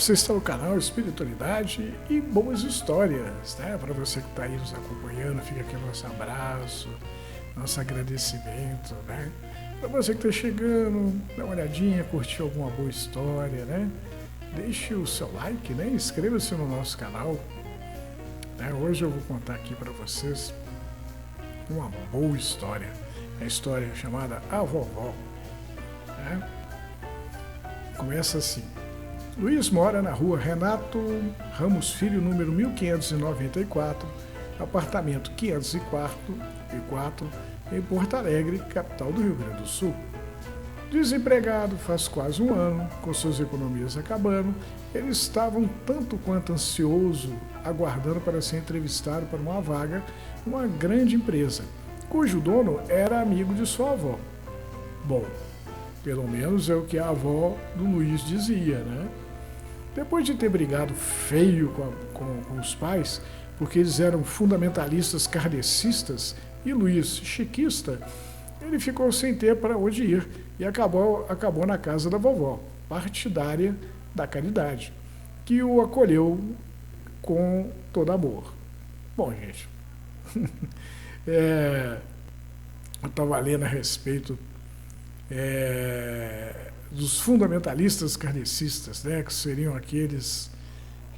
você está no canal Espiritualidade e Boas Histórias, né? Para você que está aí nos acompanhando, fica aqui o nosso abraço, nosso agradecimento, né? Para você que está chegando, dá uma olhadinha, curtiu alguma boa história, né? Deixe o seu like, né? Inscreva-se no nosso canal. Né? Hoje eu vou contar aqui para vocês uma boa história. A história chamada A Vovó. Né? Começa assim. Luiz mora na rua Renato Ramos Filho, número 1594, apartamento 504, em Porto Alegre, capital do Rio Grande do Sul. Desempregado faz quase um ano, com suas economias acabando, ele estava um tanto quanto ansioso, aguardando para ser entrevistado para uma vaga numa grande empresa, cujo dono era amigo de sua avó. Bom, pelo menos é o que a avó do Luiz dizia, né? Depois de ter brigado feio com os pais, porque eles eram fundamentalistas kardecistas e Luiz chiquista, ele ficou sem ter para onde ir e acabou na casa da vovó, partidária da caridade, que o acolheu com todo amor. Bom, gente, eu estava lendo a respeito dos fundamentalistas kardecistas, né, que seriam aqueles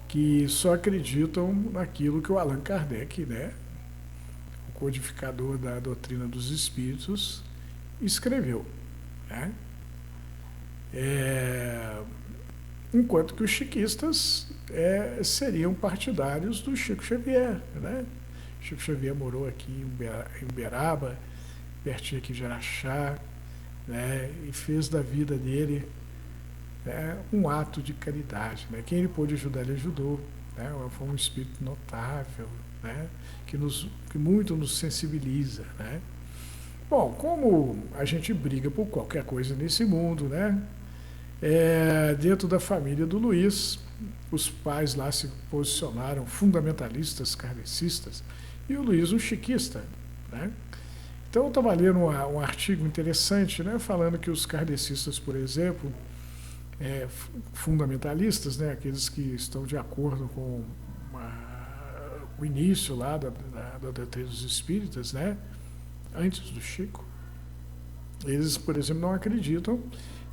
que só acreditam naquilo que o Allan Kardec, né, o codificador da doutrina dos espíritos, escreveu. Né? Enquanto que os chiquistas seriam partidários do Chico Xavier. Né? Chico Xavier morou aqui em Uberaba, pertinho aqui de Araxá, né, e fez da vida dele, né, um ato de caridade. Né? Quem ele pôde ajudar, ele ajudou. Né? Foi um espírito notável, né, que muito nos sensibiliza. Né? Bom, como a gente briga por qualquer coisa nesse mundo, né, dentro da família do Luiz, os pais lá se posicionaram fundamentalistas, kardecistas, e o Luiz um chiquista. Né? Então, eu estava lendo um artigo interessante, né, falando que os kardecistas, por exemplo, fundamentalistas, né, aqueles que estão de acordo com o início lá da doutrina dos espíritas, né, antes do Chico, eles, por exemplo, não acreditam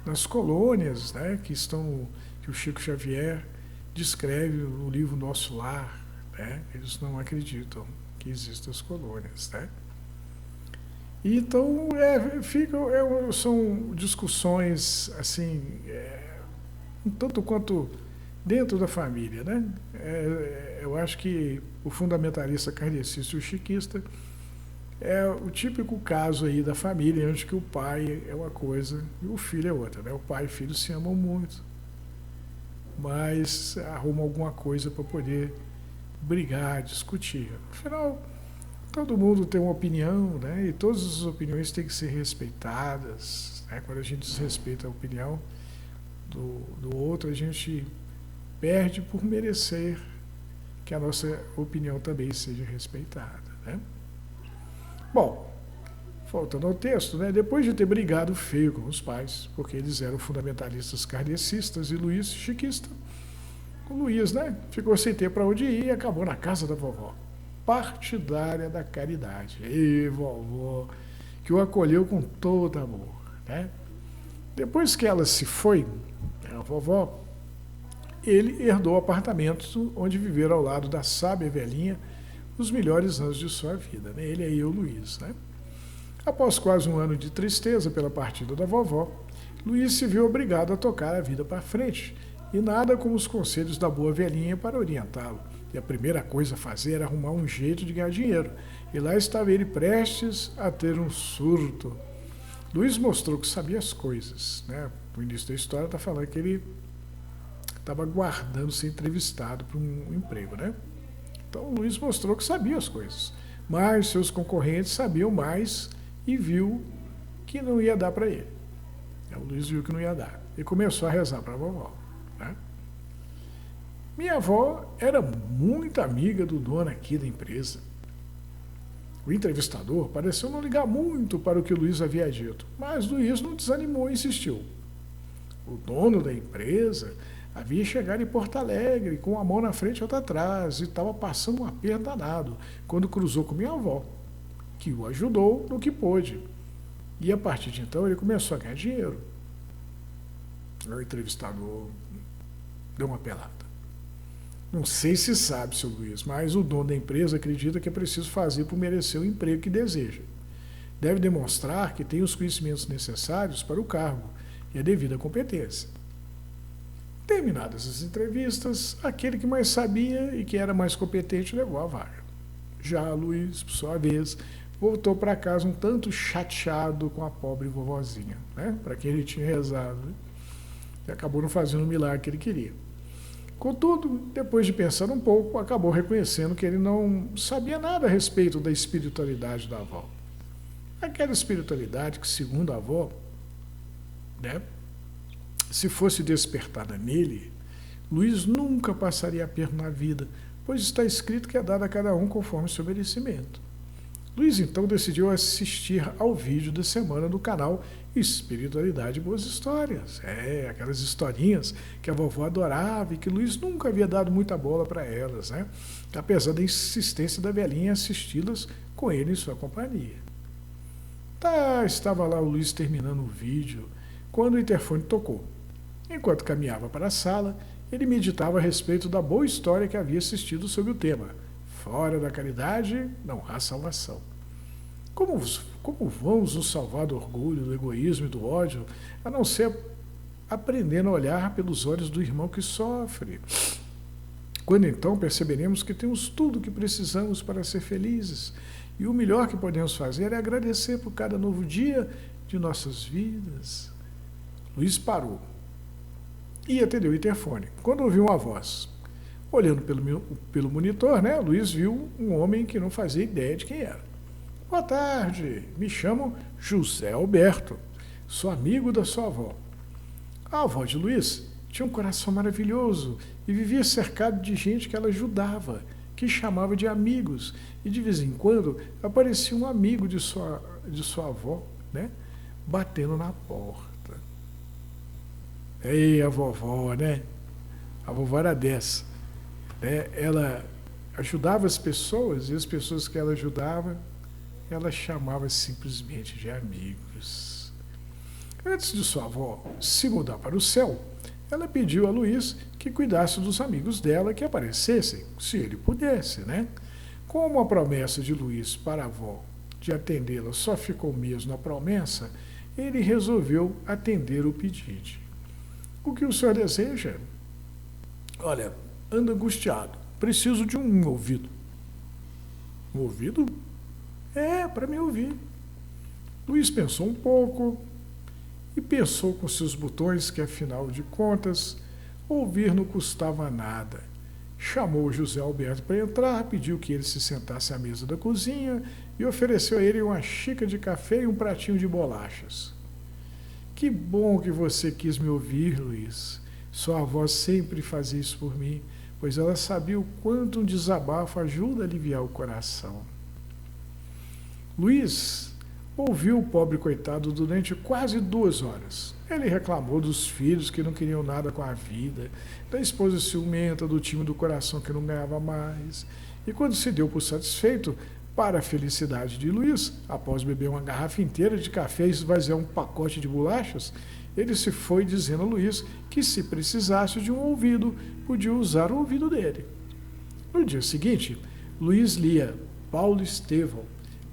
nas colônias, né, que o Chico Xavier descreve no livro Nosso Lar. Né, eles não acreditam que existam as colônias. Né. Então, são discussões, assim, um tanto quanto dentro da família, né? Eu acho que o fundamentalista kardecista e o chiquista é o típico caso aí da família, onde que o pai é uma coisa e o filho é outra, né? O pai e o filho se amam muito, mas arrumam alguma coisa para poder brigar, discutir. Afinal, todo mundo tem uma opinião, né? E todas as opiniões têm que ser respeitadas. Né? Quando a gente desrespeita a opinião do outro, a gente perde por merecer que a nossa opinião também seja respeitada. Né? Bom, voltando ao texto, né? Depois de ter brigado feio com os pais, porque eles eram fundamentalistas kardecistas e Luiz chiquista, o Luiz, né, ficou sem ter para onde ir e acabou na casa da vovó, partidária da caridade. E vovó, que o acolheu com todo amor. Né? Depois que ela se foi, a vovó, ele herdou o apartamento onde viveram ao lado da sábia velhinha os melhores anos de sua vida. Né? Ele e o Luiz. Né? Após quase um ano de tristeza pela partida da vovó, Luiz se viu obrigado a tocar a vida para frente, e nada como os conselhos da boa velhinha para orientá-lo. E a primeira coisa a fazer era arrumar um jeito de ganhar dinheiro. E lá estava ele prestes a ter um surto. Luiz mostrou que sabia as coisas. Né? No início da história está falando que ele estava aguardando ser entrevistado para um emprego. Né? Então Luiz mostrou que sabia as coisas. Mas seus concorrentes sabiam mais e viu que não ia dar para ele. O Luiz viu que não ia dar. E começou a rezar para a vovó. Né? Minha avó era muito amiga do dono aqui da empresa. O entrevistador pareceu não ligar muito para o que o Luiz havia dito, mas Luiz não desanimou e insistiu. O dono da empresa Havia chegado em Porto Alegre, com uma mão na frente e outra atrás, e estava passando um aperto danado, quando cruzou com minha avó, que o ajudou no que pôde. E a partir de então ele começou a ganhar dinheiro. O entrevistador deu uma pelada. Não sei se sabe, seu Luiz, mas o dono da empresa acredita que é preciso fazer por merecer o emprego que deseja. Deve demonstrar que tem os conhecimentos necessários para o cargo e a devida competência. Terminadas as entrevistas, aquele que mais sabia e que era mais competente levou a vaga. Já Luiz, por sua vez, voltou para casa um tanto chateado com a pobre vovozinha, né? Para quem ele tinha rezado, né? E acabou não fazendo o milagre que ele queria. Contudo, depois de pensar um pouco, acabou reconhecendo que ele não sabia nada a respeito da espiritualidade da avó. Aquela espiritualidade que, segundo a avó, né, se fosse despertada nele, Luiz nunca passaria aperto na vida, pois está escrito que é dado a cada um conforme seu merecimento. Luiz então decidiu assistir ao vídeo da semana do canal Espiritualidade e Boas Histórias. Aquelas historinhas que a vovó adorava e que Luiz nunca havia dado muita bola para elas, né? Apesar da insistência da velhinha em assisti-las com ele em sua companhia. Estava lá o Luiz terminando o vídeo, quando o interfone tocou. Enquanto caminhava para a sala, ele meditava a respeito da boa história que havia assistido sobre o tema: fora da caridade não há salvação. Como vamos nos salvar do orgulho, do egoísmo e do ódio, a não ser aprendendo a olhar pelos olhos do irmão que sofre? Quando então perceberemos que temos tudo o que precisamos para ser felizes, e o melhor que podemos fazer é agradecer por cada novo dia de nossas vidas. Luiz parou e atendeu o interfone, quando ouviu uma voz. Olhando pelo monitor, né, Luiz viu um homem que não fazia ideia de quem era. Boa tarde, me chamo José Alberto, sou amigo da sua avó. A avó de Luiz tinha um coração maravilhoso e vivia cercado de gente que ela ajudava, que chamava de amigos, e de vez em quando aparecia um amigo de sua avó, né, batendo na porta. Ei, a vovó, né? A vovó era dessa. Ela ajudava as pessoas, e as pessoas que ela ajudava, ela chamava simplesmente de amigos. Antes de sua avó se mudar para o céu, ela pediu a Luiz que cuidasse dos amigos dela que aparecessem, se ele pudesse, né? Como a promessa de Luiz para a avó de atendê-la só ficou mesmo na promessa, ele resolveu atender o pedido. O que o senhor deseja? Olha, ando angustiado. Preciso de um ouvido. Um ouvido? Para me ouvir. Luiz pensou um pouco e pensou com seus botões que, afinal de contas, ouvir não custava nada. Chamou José Alberto para entrar, pediu que ele se sentasse à mesa da cozinha e ofereceu a ele uma xícara de café e um pratinho de bolachas. Que bom que você quis me ouvir, Luiz. Sua avó sempre fazia isso por mim, pois ela sabia o quanto um desabafo ajuda a aliviar o coração. Luiz ouviu o pobre coitado durante quase 2 horas. Ele reclamou dos filhos que não queriam nada com a vida, da esposa ciumenta, do time do coração que não ganhava mais. E quando se deu por satisfeito, para a felicidade de Luiz, após beber uma garrafa inteira de café e esvaziar um pacote de bolachas, ele se foi dizendo a Luiz que, se precisasse de um ouvido, podia usar o ouvido dele. No dia seguinte, Luiz lia Paulo Estevão,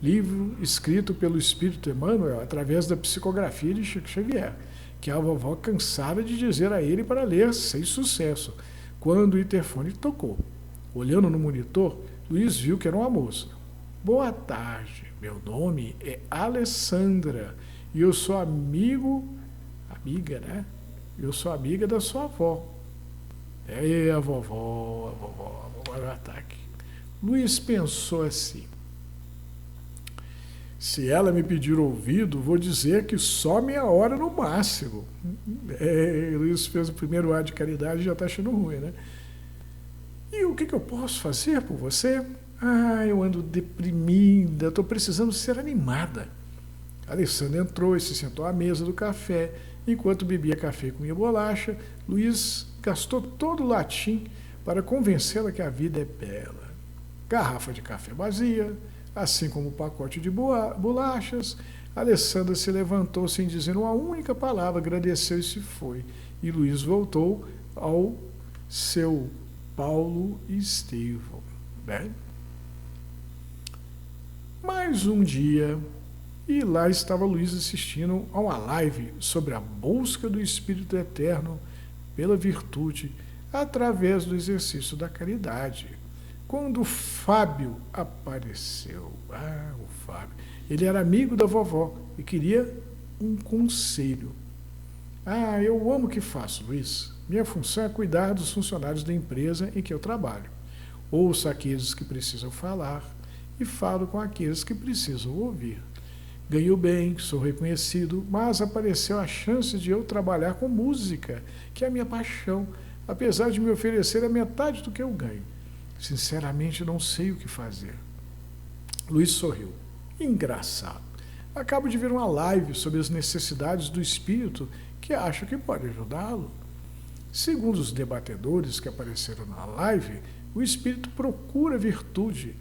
livro escrito pelo Espírito Emmanuel através da psicografia de Chico Xavier, que a vovó cansara de dizer a ele para ler sem sucesso, quando o interfone tocou. Olhando no monitor, Luiz viu que era uma moça. Boa tarde, meu nome é Alessandra e eu sou amiga, né? Eu sou amiga da sua avó. A vovó no ataque. Luiz pensou assim: se ela me pedir ouvido, vou dizer que só meia hora no máximo. Luiz fez o primeiro ato de caridade e já está achando ruim, né? E o que eu posso fazer por você? Eu ando deprimida, estou precisando ser animada. A Alessandra entrou e se sentou à mesa do café Enquanto bebia café e comia bolacha, Luiz gastou todo o latim para convencê-la que a vida é bela. Garrafa de café vazia, assim como o pacote de bolachas, Alessandra se levantou sem dizer uma única palavra, agradeceu e se foi. E Luiz voltou ao seu Paulo Estevão. Né? Mais um dia, e lá estava Luiz assistindo a uma live sobre a busca do Espírito Eterno pela virtude através do exercício da caridade. Quando o Fábio apareceu, o Fábio, ele era amigo da vovó e queria um conselho. Eu amo o que faço, Luiz. Minha função é cuidar dos funcionários da empresa em que eu trabalho. Ouço aqueles que precisam falar e falo com aqueles que precisam ouvir. Ganho bem, sou reconhecido, mas apareceu a chance de eu trabalhar com música, que é a minha paixão, apesar de me oferecer a metade do que eu ganho. Sinceramente, não sei o que fazer. Luiz sorriu. Engraçado. Acabo de ver uma live sobre as necessidades do espírito que acho que pode ajudá-lo. Segundo os debatedores que apareceram na live, o espírito procura virtude,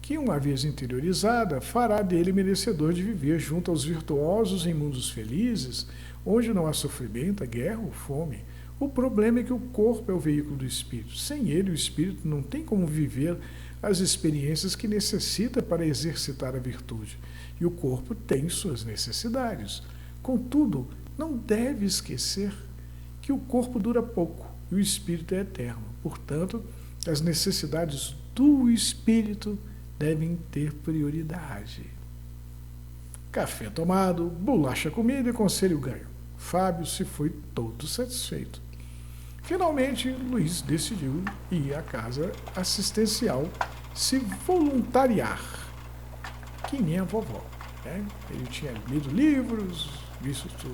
que, uma vez interiorizada, fará dele merecedor de viver junto aos virtuosos em mundos felizes, onde não há sofrimento, guerra ou fome. O problema é que o corpo é o veículo do espírito. Sem ele, o espírito não tem como viver as experiências que necessita para exercitar a virtude. E o corpo tem suas necessidades. Contudo, não deve esquecer que o corpo dura pouco e o espírito é eterno. Portanto, as necessidades do espírito devem ter prioridade. Café tomado, bolacha comida e conselho ganho. Fábio se foi todo satisfeito. Finalmente, Luiz decidiu ir à casa assistencial se voluntariar, que nem a vovó. Né? Ele tinha lido livros, visto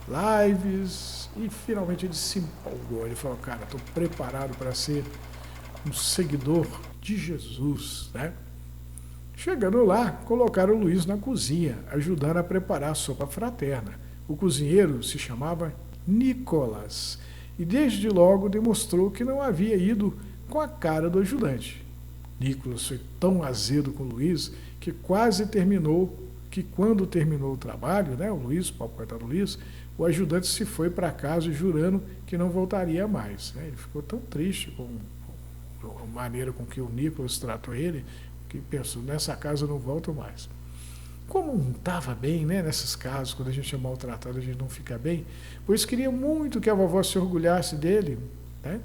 lives e finalmente ele se empolgou. Ele falou, cara, estou preparado para ser um seguidor de Jesus. Né? Chegando lá, colocaram o Luiz na cozinha, ajudando a preparar a sopa fraterna. O cozinheiro se chamava Nicolas e desde logo demonstrou que não havia ido com a cara do ajudante. Nicolas foi tão azedo com o Luiz que quase terminou, que quando terminou o trabalho, né, o Luiz, o pobre coitado do Luiz, o ajudante se foi para casa jurando que não voltaria mais. Né? Ele ficou tão triste com a maneira com que o Nicolas tratou ele, que pensou, nessa casa eu não volto mais. Como não estava bem, né, nesses casos, quando a gente é maltratado, a gente não fica bem, pois queria muito que a vovó se orgulhasse dele. Né?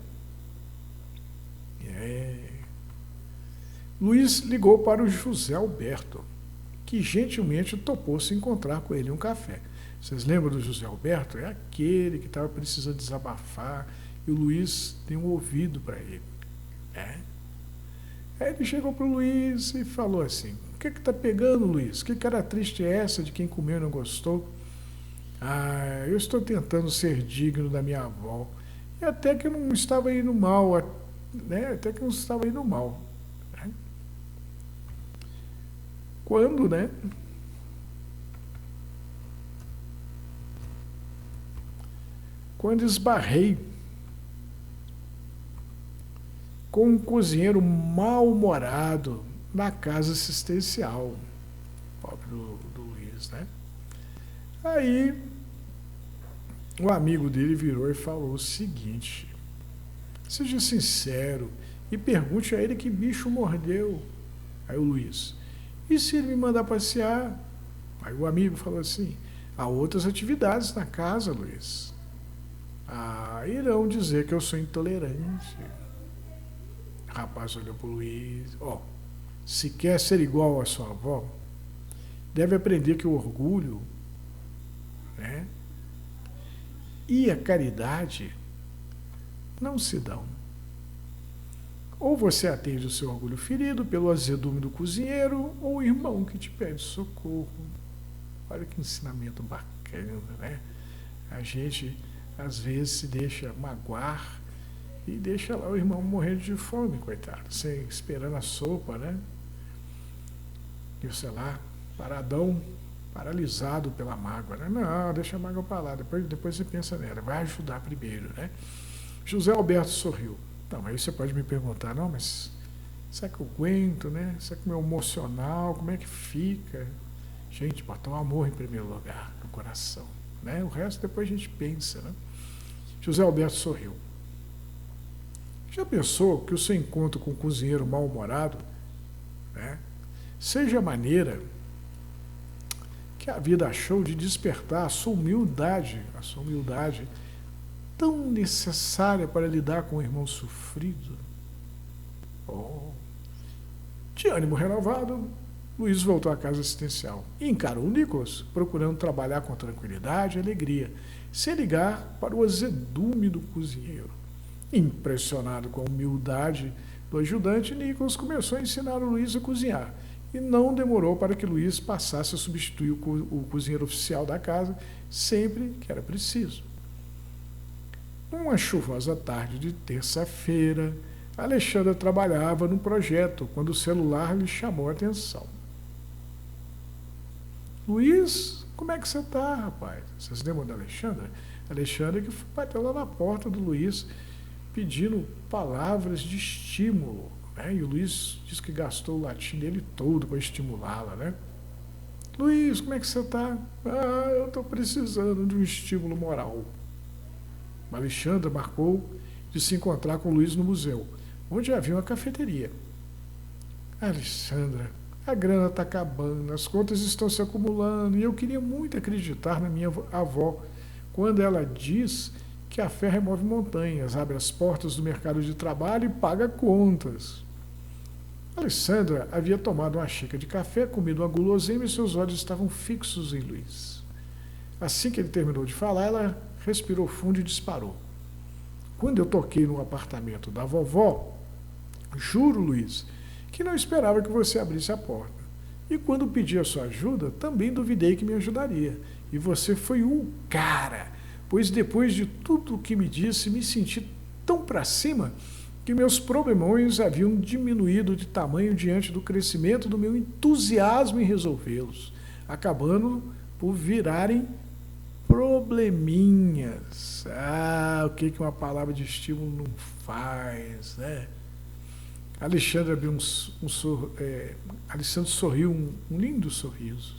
Luiz ligou para o José Alberto, que gentilmente topou se encontrar com ele em um café. Vocês lembram do José Alberto? É aquele que estava precisando desabafar e o Luiz tem um ouvido para ele. Né? Aí ele chegou para o Luiz e falou assim, o que está pegando, Luiz? Que cara triste é essa de quem comeu e não gostou? Eu estou tentando ser digno da minha avó. E até que não estava indo mal, né? Até que não estava indo mal. Né? Quando, né? Quando esbarrei com um cozinheiro mal-humorado na casa assistencial, pobre do Luiz, né? Aí o amigo dele virou e falou o seguinte, seja sincero e pergunte a ele que bicho mordeu. Aí o Luiz, e se ele me mandar passear? Aí o amigo falou assim, há outras atividades na casa, Luiz. Irão dizer que eu sou intolerante. O rapaz olhou para o Luiz, se quer ser igual à sua avó, deve aprender que o orgulho, né, e a caridade não se dão. Ou você atende o seu orgulho ferido pelo azedume do cozinheiro, ou o irmão que te pede socorro. Olha que ensinamento bacana, né? A gente, às vezes, se deixa magoar e deixa lá o irmão morrendo de fome, coitado, esperando a sopa, né? E sei lá, paradão, paralisado pela mágoa, né? Não, deixa a mágoa para lá, depois você pensa nela, vai ajudar primeiro, né? José Alberto sorriu. Não, aí você pode me perguntar, não, mas será que eu aguento, né? Será que o meu emocional, como é que fica? Gente, botar o amor em primeiro lugar, no coração, né? O resto depois a gente pensa, né? José Alberto sorriu. Já pensou que o seu encontro com um cozinheiro mal-humorado, né, seja a maneira que a vida achou de despertar a sua humildade tão necessária para lidar com o irmão sofrido? Oh. De ânimo renovado, Luiz voltou à casa assistencial e encarou o Nicholas, procurando trabalhar com tranquilidade e alegria, sem ligar para o azedume do cozinheiro. Impressionado com a humildade do ajudante, Nicholas começou a ensinar o Luiz a cozinhar, e não demorou para que Luiz passasse a substituir o cozinheiro oficial da casa sempre que era preciso. Numa chuvosa tarde de terça-feira, Alexandra trabalhava no projeto quando o celular lhe chamou a atenção. Luiz, como é que você está, rapaz? Vocês lembram da Alexandra? Alexandra que bateu lá na porta do Luiz pedindo palavras de estímulo, né? E o Luiz disse que gastou o latim dele todo para estimulá-la, né? Luiz, como é que você está? Ah, eu estou precisando de um estímulo moral. A Alexandra marcou de se encontrar com o Luiz no museu, onde havia uma cafeteria. Alexandra, a grana está acabando, as contas estão se acumulando e eu queria muito acreditar na minha avó quando ela diz que a fé remove montanhas, abre as portas do mercado de trabalho e paga contas. Alessandra havia tomado uma xícara de café, comido uma guloseima e seus olhos estavam fixos em Luiz. Assim que ele terminou de falar, ela respirou fundo e disparou. Quando eu toquei no apartamento da vovó, juro, Luiz, que não esperava que você abrisse a porta. E quando pedi a sua ajuda, também duvidei que me ajudaria. E você foi o cara, pois depois de tudo o que me disse, me senti tão para cima que meus problemões haviam diminuído de tamanho diante do crescimento do meu entusiasmo em resolvê-los, acabando por virarem probleminhas. Ah, o que uma palavra de estímulo não faz, né? Alexandre abriu Alexandre sorriu um lindo sorriso.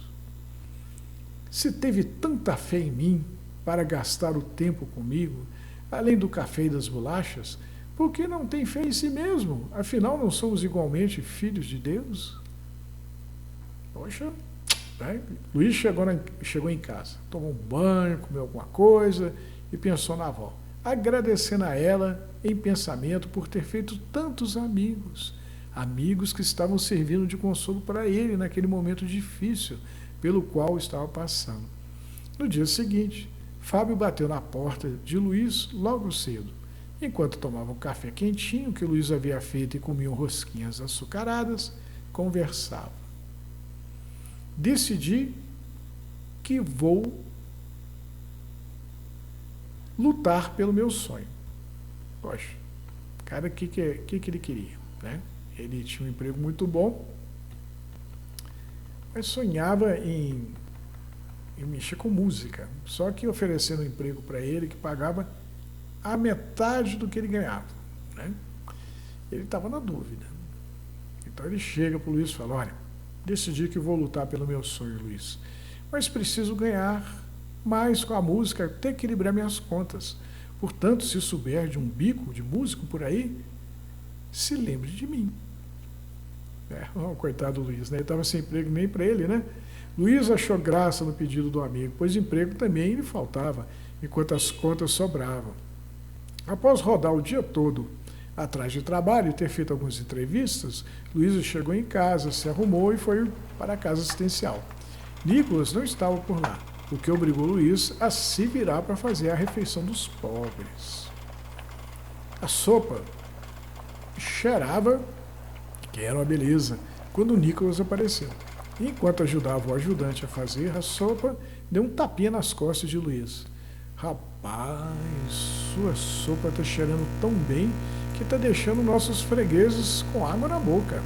Se teve tanta fé em mim para gastar o tempo comigo, além do café e das bolachas, por que não tem fé em si mesmo? Afinal, não somos igualmente filhos de Deus? Poxa, né? Luiz chegou em casa, tomou um banho, comeu alguma coisa e pensou na avó, agradecendo a ela em pensamento por ter feito tantos amigos, amigos que estavam servindo de consolo para ele naquele momento difícil pelo qual estava passando. No dia seguinte, Fábio bateu na porta de Luiz logo cedo. Enquanto tomavam um café quentinho que Luiz havia feito e comiam rosquinhas açucaradas, conversavam. Decidi que vou lutar pelo meu sonho. Poxa, cara, o que ele queria, né? Ele tinha um emprego muito bom, mas sonhava em mexer com música. Só que oferecendo um emprego para ele que pagava a metade do que ele ganhava, né? Ele estava na dúvida. Então ele chega para o Luiz e fala, olha, decidi que vou lutar pelo meu sonho, Luiz, mas preciso ganhar mais com a música, até equilibrar minhas contas. Portanto, se souber de um bico de músico por aí, se lembre de mim. Coitado do Luiz, né? Ele estava sem emprego nem para ele, né? Luiz achou graça no pedido do amigo, pois emprego também lhe faltava, enquanto as contas sobravam. Após rodar o dia todo atrás de trabalho e ter feito algumas entrevistas, Luiz chegou em casa, se arrumou e foi para a casa assistencial. Nicholas não estava por lá, o que obrigou Luiz a se virar para fazer a refeição dos pobres. A sopa cheirava, que era uma beleza, quando Nicholas apareceu. Enquanto ajudava o ajudante a fazer a sopa, deu um tapinha nas costas de Luiz. Rapaz, sua sopa está cheirando tão bem que está deixando nossos fregueses com água na boca.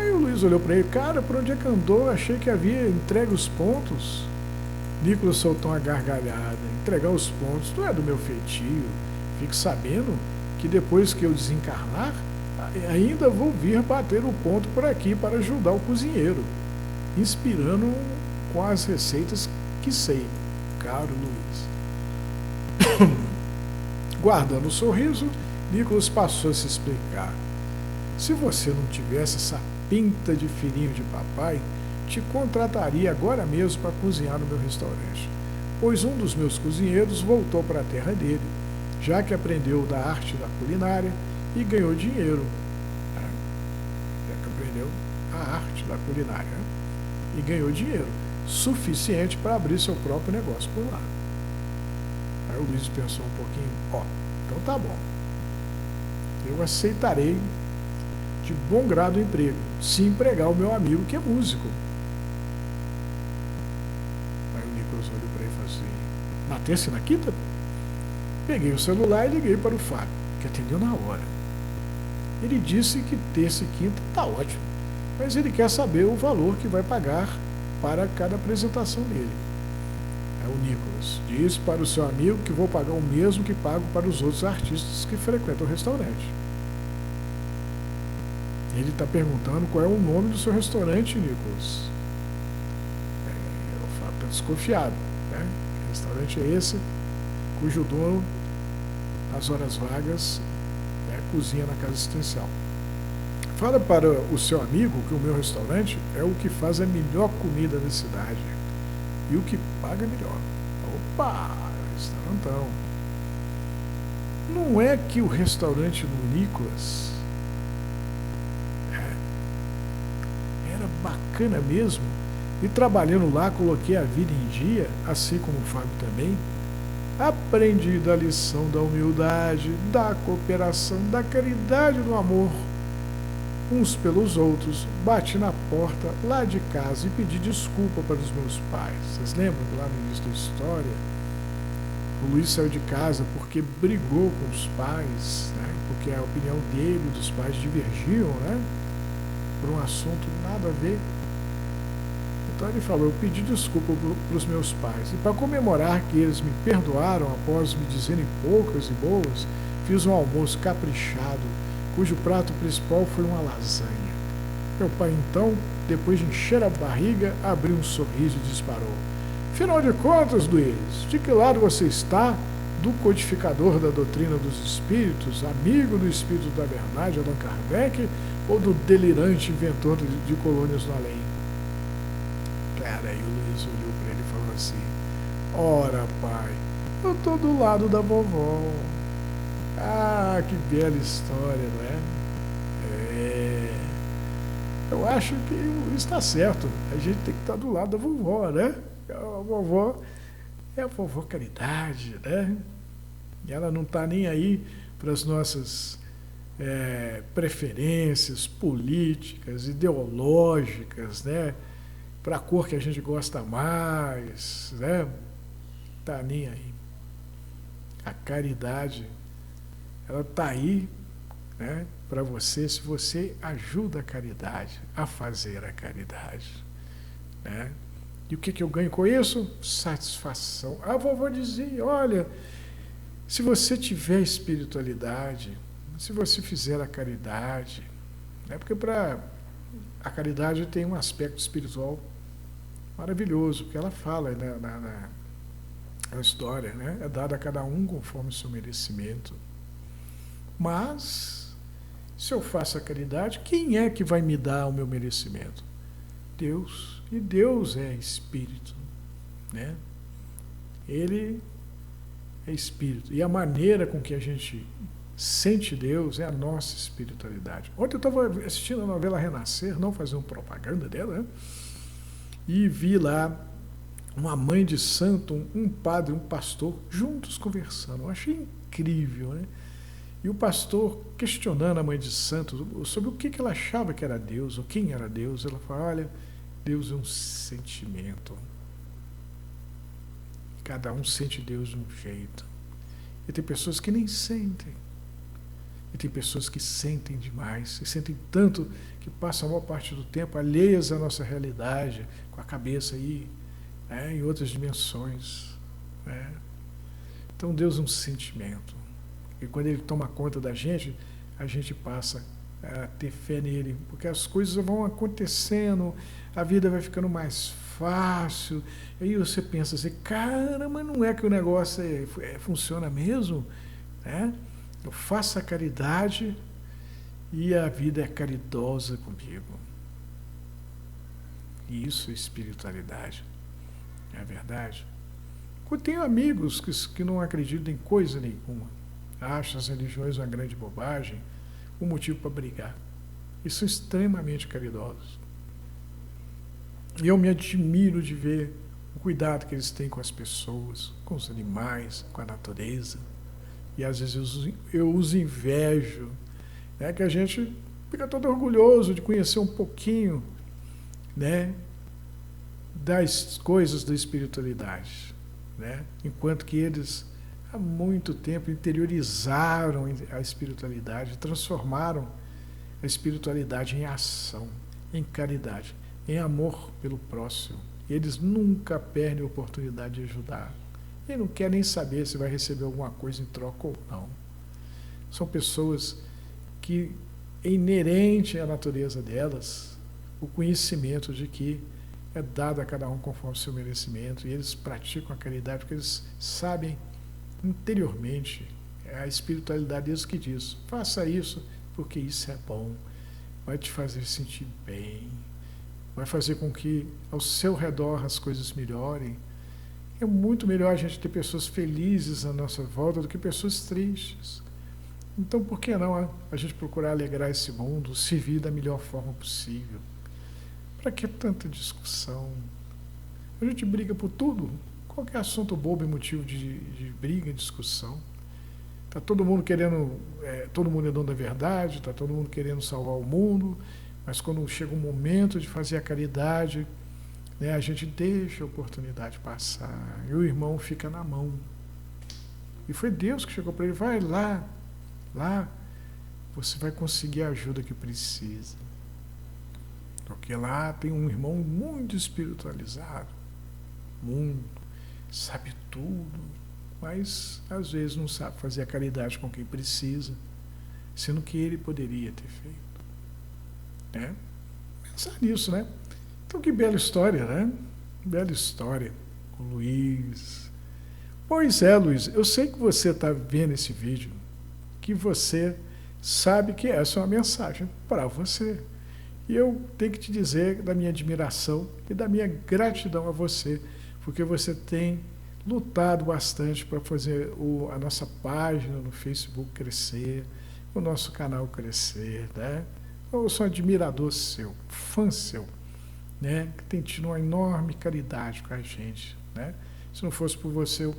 Aí o Luiz olhou para ele, cara, por onde é que andou? Achei que havia entregue os pontos. Nicolas soltou uma gargalhada. Entregar os pontos não é do meu feitio. Fique sabendo que depois que eu desencarnar, ainda vou vir bater o ponto por aqui para ajudar o cozinheiro, inspirando com as receitas que sei, caro Luiz. Guardando o sorriso, Nicolas passou a se explicar. Se você não tivesse essa pinta de filhinho de papai, te contrataria agora mesmo para cozinhar no meu restaurante, pois um dos meus cozinheiros voltou para a terra dele, já que aprendeu da arte da culinária e ganhou dinheiro. Já que aprendeu a arte da culinária e ganhou dinheiro suficiente para abrir seu próprio negócio por lá. Aí o Luiz pensou um pouquinho, então tá bom. Eu aceitarei de bom grado o emprego, se empregar o meu amigo que é músico. Aí o Nicolas olhou para ele e falou assim, na terça e na quinta? Peguei o celular e liguei para o Fábio, que atendeu na hora. Ele disse que terça e quinta tá ótimo, mas ele quer saber o valor que vai pagar para cada apresentação dele. Aí o Nicolas disse para o seu amigo que vou pagar o mesmo que pago para os outros artistas que frequentam o restaurante. Ele está perguntando qual é o nome do seu restaurante, Nicolas. O Fábio está desconfiado, né? Que restaurante é esse cujo dono, nas horas vagas, cozinha na casa assistencial. Fala para o seu amigo que o meu restaurante é o que faz a melhor comida da cidade e o que paga melhor. Opa, restaurantão. Não é que o restaurante do Nicolas era bacana mesmo, e trabalhando lá coloquei a vida em dia, assim como o Fábio também. Aprendi da lição da humildade, da cooperação, da caridade, do amor uns pelos outros. Bati na porta lá de casa e pedi desculpa para os meus pais. Vocês lembram que lá no início da história o Luiz saiu de casa porque brigou com os pais, né? Porque a opinião dele e dos pais divergiam, né? Por um assunto nada a ver. Então ele falou, eu pedi desculpa para os meus pais. E para comemorar que eles me perdoaram após me dizerem poucas e boas, fiz um almoço caprichado, cujo prato principal foi uma lasanha. Meu pai então, depois de encher a barriga, abriu um sorriso e disparou. Afinal de contas, Luiz, de que lado você está? Do codificador da doutrina dos espíritos, amigo do espírito da verdade, Allan Kardec, ou do delirante inventor de colônias no além? Cara, aí o Luiz olhou para ele e falou assim, ora pai, eu estou do lado da vovó. Ah, que bela história, não é? Eu acho que o Luiz está certo, a gente tem que estar do lado da vovó, né? A vovó é a vovó Caridade, né? E ela não está nem aí para as nossas preferências políticas, ideológicas, né? Para a cor que a gente gosta mais, né? Tá nem aí. A caridade, ela tá aí, né? Para você, se você ajuda a caridade, a fazer a caridade, né? E o que eu ganho com isso? Satisfação. A vovó dizia, olha, se você tiver espiritualidade, se você fizer a caridade, né? Porque a caridade tem um aspecto espiritual maravilhoso, que ela fala na história, né? É dada a cada um conforme o seu merecimento. Mas, se eu faço a caridade, quem é que vai me dar o meu merecimento? Deus. E Deus é espírito, né? Ele é espírito. E a maneira com que a gente sente Deus é a nossa espiritualidade. Ontem eu estava assistindo a novela Renascer, não fazer uma propaganda dela, né? E vi lá uma mãe de santo, um padre, um pastor, juntos conversando. Eu achei incrível, né? E o pastor questionando a mãe de santo sobre o que ela achava que era Deus, ou quem era Deus. Ela fala, olha, Deus é um sentimento. Cada um sente Deus de um jeito. E tem pessoas que nem sentem. E tem pessoas que sentem demais, e sentem tanto que passam a maior parte do tempo alheias à nossa realidade, com a cabeça aí, né, em outras dimensões, né? Então Deus é um sentimento. E quando Ele toma conta da gente, a gente passa a ter fé nele, porque as coisas vão acontecendo, a vida vai ficando mais fácil. Aí você pensa assim, caramba, não é que o negócio funciona mesmo? Né? Eu faço a caridade e a vida é caridosa comigo. E isso é espiritualidade, é a verdade. Eu tenho amigos que não acreditam em coisa nenhuma, acham as religiões uma grande bobagem, um motivo para brigar. E são extremamente caridosos. E eu me admiro de ver o cuidado que eles têm com as pessoas, com os animais, com a natureza. E às vezes eu os invejo, né, que a gente fica todo orgulhoso de conhecer um pouquinho, né, das coisas da espiritualidade, né, enquanto que eles há muito tempo interiorizaram a espiritualidade, transformaram a espiritualidade em ação, em caridade, em amor pelo próximo. Eles nunca perdem a oportunidade de ajudar. E não quer nem saber se vai receber alguma coisa em troca ou não. São pessoas que é inerente à natureza delas o conhecimento de que é dado a cada um conforme o seu merecimento, e eles praticam a caridade porque eles sabem interiormente, é a espiritualidade deles que diz, faça isso porque isso é bom, vai te fazer sentir bem, vai fazer com que ao seu redor as coisas melhorem. É muito melhor a gente ter pessoas felizes à nossa volta do que pessoas tristes. Então, por que não a gente procurar alegrar esse mundo, servir da melhor forma possível? Para que tanta discussão? A gente briga por tudo. Qualquer assunto bobo é motivo de briga, discussão. Está todo mundo querendo, todo mundo é dono da verdade, está todo mundo querendo salvar o mundo, mas quando chega um momento de fazer a caridade, né, a gente deixa a oportunidade passar, e o irmão fica na mão. E foi Deus que chegou para ele, vai lá, você vai conseguir a ajuda que precisa. Porque lá tem um irmão muito espiritualizado, muito, sabe tudo, mas às vezes não sabe fazer a caridade com quem precisa, sendo que ele poderia ter feito. Né? Pensar nisso, né? Então, que bela história, né? Bela história com o Luiz. Pois é, Luiz, eu sei que você está vendo esse vídeo, que você sabe que essa é uma mensagem para você. E eu tenho que te dizer da minha admiração e da minha gratidão a você, porque você tem lutado bastante para fazer a nossa página no Facebook crescer, o nosso canal crescer, né? Eu sou um admirador seu, fã seu, né? Que tem tido uma enorme caridade com a gente, né? Se não fosse por você,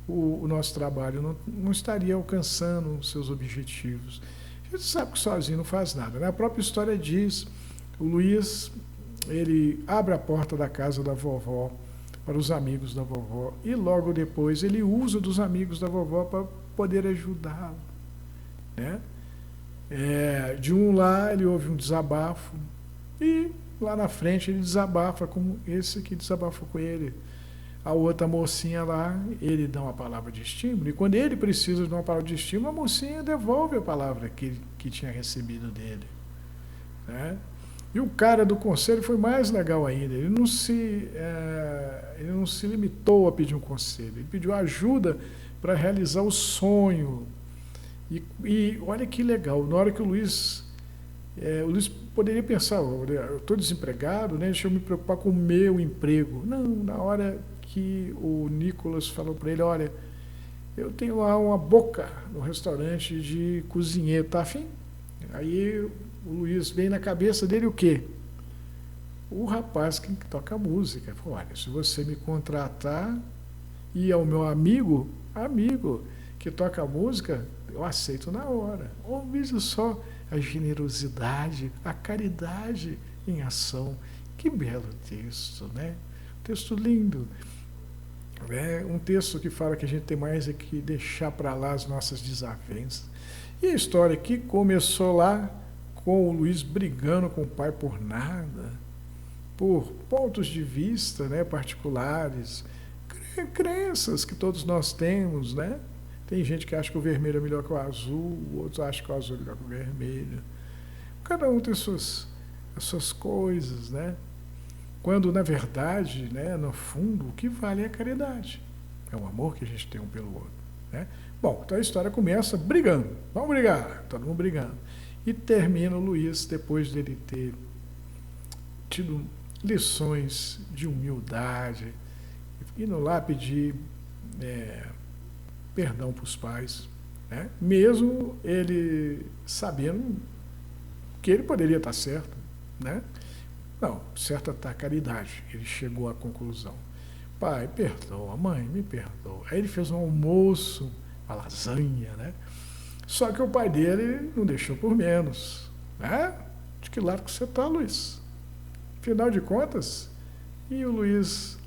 o nosso trabalho não estaria alcançando os seus objetivos. A gente sabe que sozinho não faz nada, né? A própria história diz, o Luiz, ele abre a porta da casa da vovó para os amigos da vovó e logo depois ele usa dos amigos da vovó para poder ajudá-lo, né? De um lá ele ouve um desabafo e lá na frente ele desabafa como esse que desabafou com ele. A outra mocinha lá, ele dá uma palavra de estímulo, e quando ele precisa de uma palavra de estímulo, a mocinha devolve a palavra que tinha recebido dele, né? E o cara do conselho foi mais legal ainda, ele não se limitou a pedir um conselho, ele pediu ajuda para realizar o sonho. E olha que legal, na hora que o Luiz poderia pensar, eu estou desempregado, né, deixa eu me preocupar com o meu emprego. Não, na hora que o Nicolas falou para ele, olha, eu tenho lá uma boca no restaurante de cozinheiro, tá afim? Aí o Luiz veio na cabeça dele o quê? O rapaz que toca música. Falou, olha, se você me contratar e é o meu amigo que toca música, eu aceito na hora. Ou veja só a generosidade, a caridade em ação. Que belo texto, né? Texto lindo. É um texto que fala que a gente tem mais é que deixar para lá as nossas desavenças. E a história que começou lá com o Luiz brigando com o pai por nada, por pontos de vista, né, particulares, crenças que todos nós temos, né? Tem gente que acha que o vermelho é melhor que o azul, outros acham que o azul é melhor que o vermelho. Cada um tem as suas coisas, né? Quando, na verdade, né, no fundo, o que vale é a caridade. É o amor que a gente tem um pelo outro, né? Bom, então a história começa brigando. Vamos brigar, todo mundo brigando. E termina o Luiz, depois dele ter tido lições de humildade, indo lá pedir perdão para os pais, né? Mesmo ele sabendo que ele poderia estar certo, né? Não, certa está a caridade. Ele chegou à conclusão: pai, perdoa, mãe, me perdoa. Aí ele fez um almoço, uma lasanha, né? Só que o pai dele não deixou por menos, né? De que lado que você está, Luiz? Afinal de contas, e o Luiz,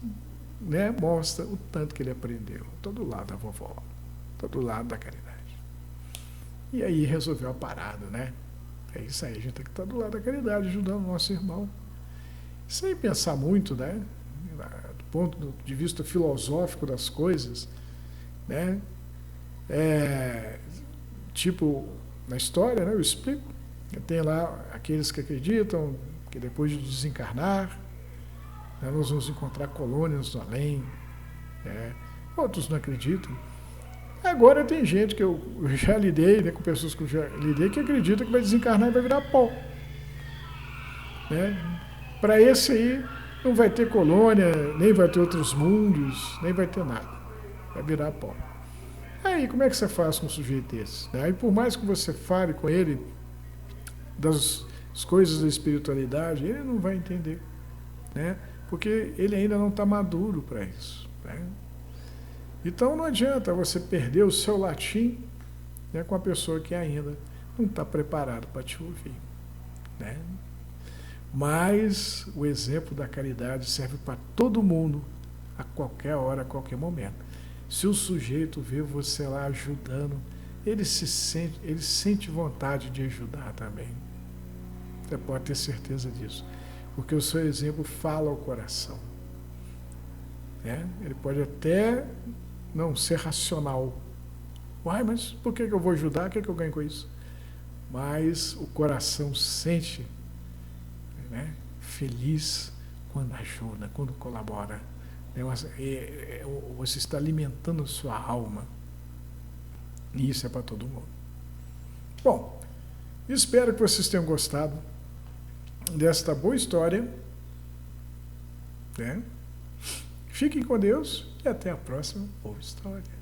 né, mostra o tanto que ele aprendeu. Estou do lado da vovó, estou do lado da caridade. E aí resolveu a parada, né? É isso aí, a gente tem que estar do lado da caridade, ajudando o nosso irmão. Sem pensar muito, né? Do ponto de vista filosófico das coisas, né? Tipo, na história, né, eu explico, tem lá aqueles que acreditam que depois de desencarnar, né, nós vamos encontrar colônias do além, né? Outros não acreditam. Agora tem gente que eu já lidei, né, com pessoas que eu já lidei, que acredita que vai desencarnar e vai virar pó, né? Para esse aí não vai ter colônia, nem vai ter outros mundos, nem vai ter nada, vai virar pó. Aí como é que você faz com um sujeito desse? Aí por mais que você fale com ele das coisas da espiritualidade, ele não vai entender, né? Porque ele ainda não está maduro para isso, né? Então não adianta você perder o seu latim, né, com a pessoa que ainda não está preparada para te ouvir, né? Mas o exemplo da caridade serve para todo mundo, a qualquer hora, a qualquer momento. Se o sujeito vê você lá ajudando, ele sente vontade de ajudar também. Você pode ter certeza disso. Porque o seu exemplo fala ao coração, né? Ele pode até não ser racional. Uai, mas por que eu vou ajudar? O que eu ganho com isso? Mas o coração sente, né, feliz quando ajuda, quando colabora. Você está alimentando a sua alma. E isso é para todo mundo. Bom, espero que vocês tenham gostado desta boa história, né? Fiquem com Deus e até a próxima boa história.